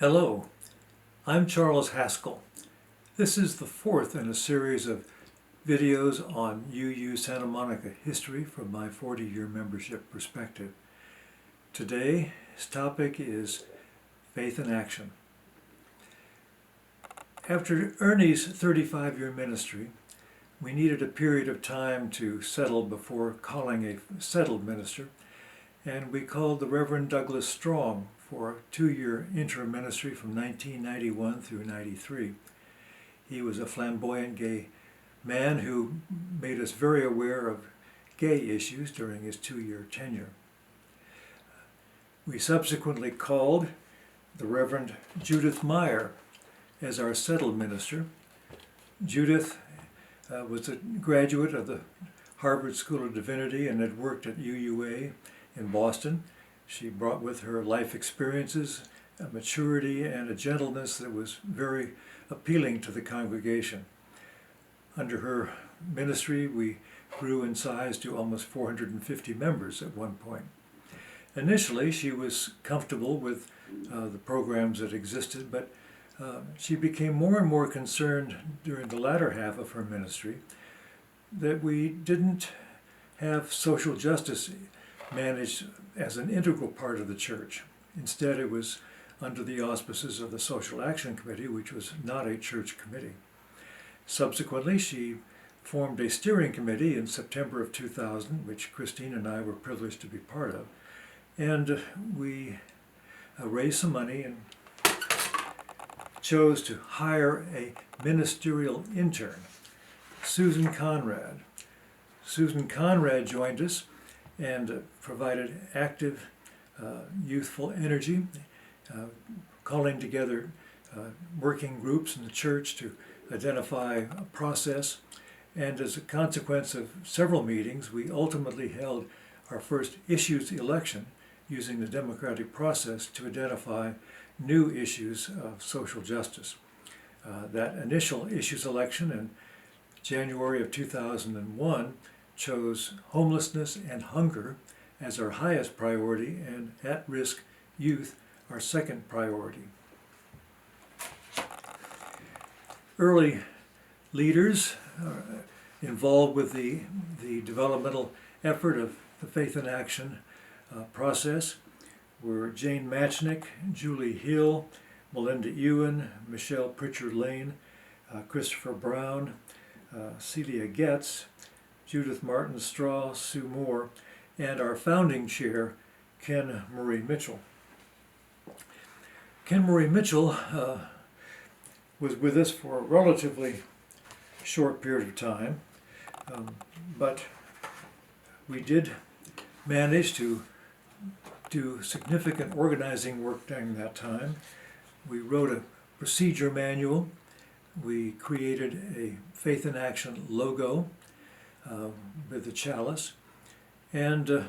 Hello, I'm Charles Haskell. This is the fourth in a series of videos on UU Santa Monica history from my 40-year membership perspective. Today's topic is faith in action. After Ernie's 35-year ministry, we needed a period of time to settle before calling a settled minister, and we called the Reverend Douglas Strong for a 2-year interim ministry from 1991 through 93. He was a flamboyant gay man who made us very aware of gay issues during his 2-year tenure. We subsequently called the Reverend Judith Meyer as our settled minister. Judith was a graduate of the Harvard School of Divinity and had worked at UUA in Boston. She brought with her life experiences, a maturity, and a gentleness that was very appealing to the congregation. Under her ministry, we grew in size to almost 450 members at one point. Initially, she was comfortable with the programs that existed, but she became more and more concerned during the latter half of her ministry that we didn't have social justice managed as an integral part of the church. Instead, it was under the auspices of the Social Action Committee, which was not a church committee. Subsequently, she formed a steering committee in September of 2000, which Christine and I were privileged to be part of, and we raised some money and chose to hire a ministerial intern, Susan Conrad. Susan Conrad joined us and provided active, youthful energy, calling together working groups in the church to identify a process. And as a consequence of several meetings, we ultimately held our first issues election using the democratic process to identify new issues of social justice. That initial issues election in January of 2001 chose homelessness and hunger as our highest priority and at-risk youth our second priority. Early leaders involved with the developmental effort of the Faith in Action process were Jane Matchnick, Julie Hill, Melinda Ewan, Michelle Pritchard Lane, Christopher Brown, Celia Getz, Judith Martin Straw, Sue Moore, and our founding chair, Ken Murray Mitchell. Ken Murray Mitchell was with us for a relatively short period of time, but we did manage to do significant organizing work during that time. We wrote a procedure manual. We created a Faith in Action logo with the chalice, and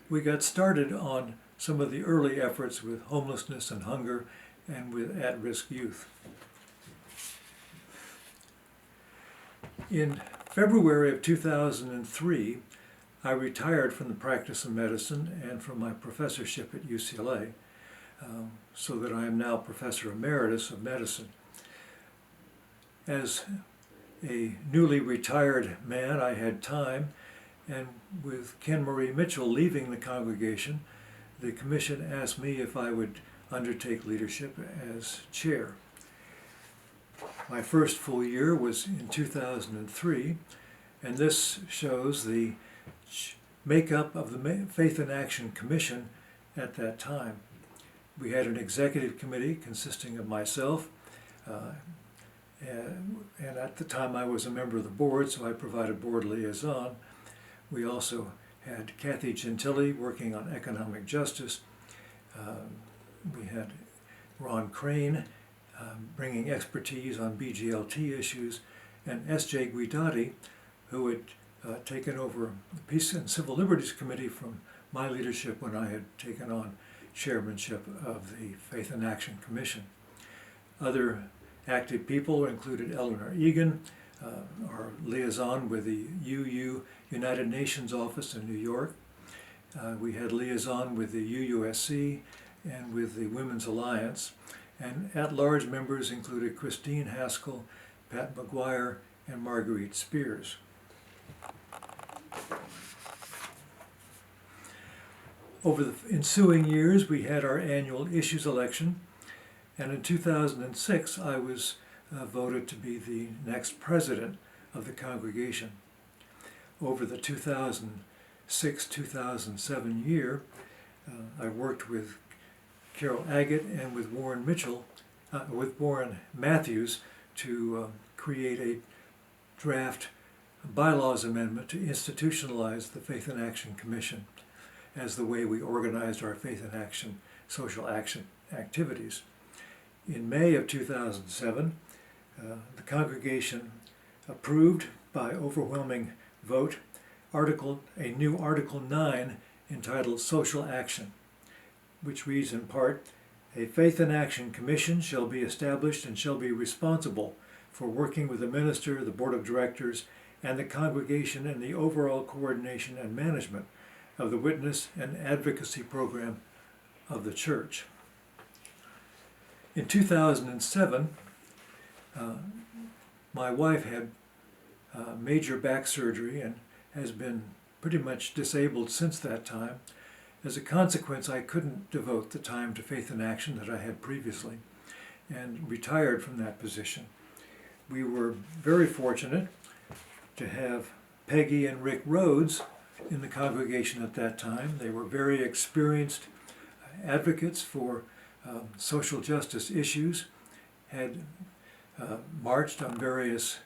we got started on some of the early efforts with homelessness and hunger and with at-risk youth. In February of 2003, I retired from the practice of medicine and from my professorship at UCLA, so that I am now Professor Emeritus of Medicine. As a newly retired man, I had time, and with Ken Murray Mitchell leaving the congregation, the commission asked me if I would undertake leadership as chair. My first full year was in 2003, and this shows the makeup of the Faith in Action Commission at that time. We had an executive committee consisting of myself, and at the time I was a member of the board, so I provided board liaison. We also had Kathy Gentili working on economic justice. We had Ron Crane bringing expertise on BGLT issues, and S.J. Guidati, who had taken over the Peace and Civil Liberties Committee from my leadership when I had taken on chairmanship of the Faith in Action Commission. Other active people included Eleanor Egan, our liaison with the UU United Nations office in New York. We had liaison with the UUSC and with the Women's Alliance. And at-large members included Christine Haskell, Pat McGuire, and Marguerite Spears. Over the ensuing years, we had our annual issues election, and in 2006, I was voted to be the next president of the congregation. Over the 2006-2007 year, I worked with Carol Agate and with Warren Matthews to create a draft bylaws amendment to institutionalize the Faith in Action Commission as the way we organized our Faith in Action social action activities. In May of 2007, the congregation approved by overwhelming vote a new Article 9 entitled Social Action, which reads in part, "A Faith in Action Commission shall be established and shall be responsible for working with the minister, the board of directors, and the congregation in the overall coordination and management of the witness and advocacy program of the church." In 2007, my wife had major back surgery and has been pretty much disabled since that time. As a consequence, I couldn't devote the time to Faith in Action that I had previously and retired from that position. We were very fortunate to have Peggy and Rick Rhodes in the congregation at that time. They were very experienced advocates for social justice issues, had marched on various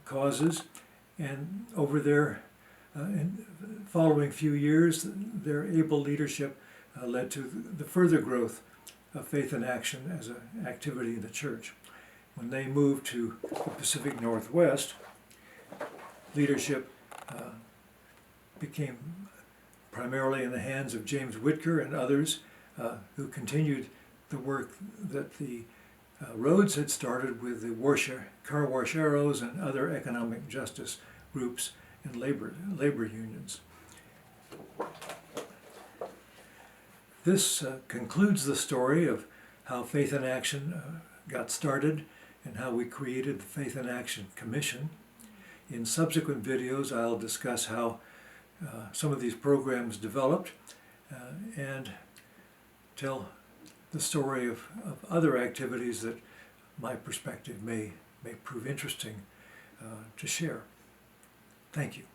causes, and over their following few years, their able leadership led to the further growth of Faith in Action as an activity in the church. When they moved to the Pacific Northwest, leadership became primarily in the hands of James Whitker and others who continued the work that the Rhodes had started with the car wash arrows and other economic justice groups and labor unions. This concludes the story of how Faith in Action got started and how we created the Faith in Action Commission. In subsequent videos, I'll discuss how some of these programs developed and tell the story of other activities that my perspective may prove interesting to share. Thank you.